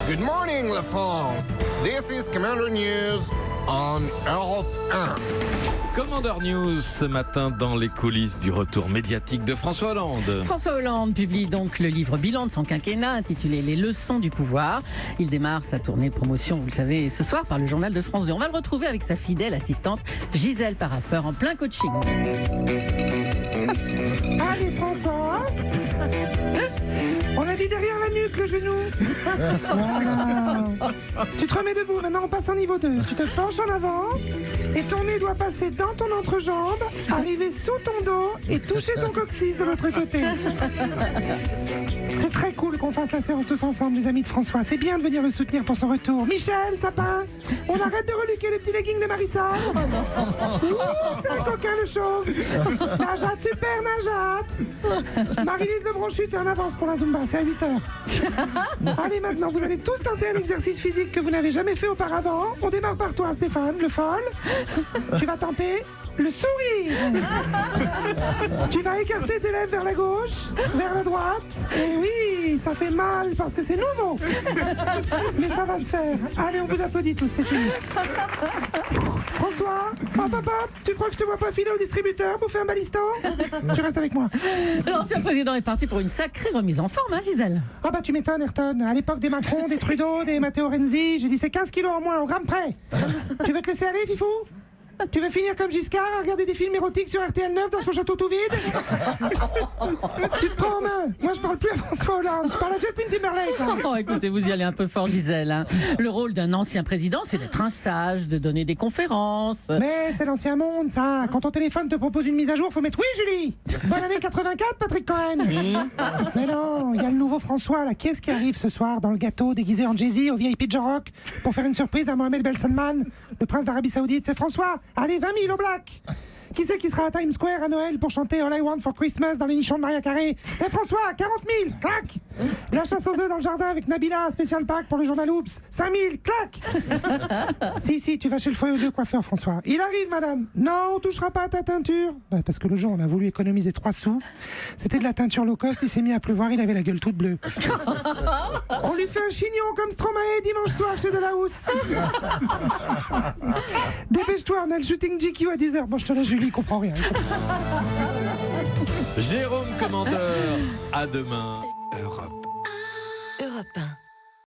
Good morning, La France. This is Commander News on Europe 1. Commander News ce matin dans les coulisses du retour médiatique de François Hollande. François Hollande publie donc le livre bilan de son quinquennat intitulé Les leçons du pouvoir. Il démarre sa tournée de promotion, vous le savez, ce soir par le journal de France 2. On va le retrouver avec sa fidèle assistante Gisèle Paraffeur en plein coaching. Allez François, on a dit derrière la nuque, le genou. Voilà. Tu te remets debout, maintenant on passe en niveau 2. Tu te penches en avant et ton nez doit passer dans ton entrejambe, arriver sous ton dos et toucher ton coccyx de l'autre côté. C'est très cool qu'on fasse la séance tous ensemble, les amis de François. C'est bien de venir le soutenir pour son retour. Michel, Sapin, on arrête de reluquer les petits leggings de Marissa. C'est un coquin le chauve. Najat, super Najat. Marie-Lise Le Bronchut est en avance pour la Zumba, c'est à 8h. Allez maintenant, vous allez tous tenter un exercice physique que vous n'avez jamais fait auparavant. On démarre par toi Stéphane, le folle. Tu vas tenter le sourire. Tu vas écarter tes lèvres vers la gauche, vers la droite. Et oui, ça fait mal parce que c'est nouveau. Mais ça va se faire. Allez, on vous applaudit tous, c'est fini. François, hop, tu crois que je te vois pas filer au distributeur pour faire un balisto? Tu restes avec moi. L'ancien président est parti pour une sacrée remise en forme, hein, Gisèle? Ah bah tu m'étonnes, Ayrton. À l'époque des Macron, des Trudeau, des Matteo Renzi, j'ai dit c'est 15 kilos en moins au gramme près. Tu veux te laisser aller, Fifou? Tu veux finir comme Giscard à regarder des films érotiques sur RTL 9 dans son château tout vide? Tu te prends en main. Moi je parle plus à François Hollande, je parle à Justin Timberlake là. Oh, écoutez, vous y allez un peu fort, Gisèle, hein. Le rôle d'un ancien président, c'est d'être un sage, de donner des conférences. Mais c'est l'ancien monde ça. Quand ton téléphone te propose une mise à jour, faut mettre oui Julie. Bonne année 84 Patrick Cohen. Mais non, il y a le nouveau François là. Qui est-ce qui arrive ce soir dans le gâteau déguisé en Jay-Z au VIP de Rock pour faire une surprise à Mohamed Ben Salman, le prince d'Arabie Saoudite? C'est François. Allez, 20 000 au black. Qui c'est qui sera à Times Square à Noël pour chanter All I Want for Christmas dans les nichons de Maria Carré? C'est François, 40 000, clac. La chasse aux œufs dans le jardin avec Nabila, spécial pack pour le journal Oops, 5 000, clac. Si, tu vas chez le foyer de coiffeur, François. Il arrive, madame. Non, on touchera pas à ta teinture. Bah, parce que le jour, on a voulu économiser 3 sous. C'était de la teinture low cost, il s'est mis à pleuvoir, il avait la gueule toute bleue. On lui fait un chignon comme Stromae dimanche soir chez Delahousse. Dépêche-toi, on a le shooting GQ à 10h. Bon, je te laisse, Julie, comprend rien. Jérôme Commandeur, à demain. Europe 1.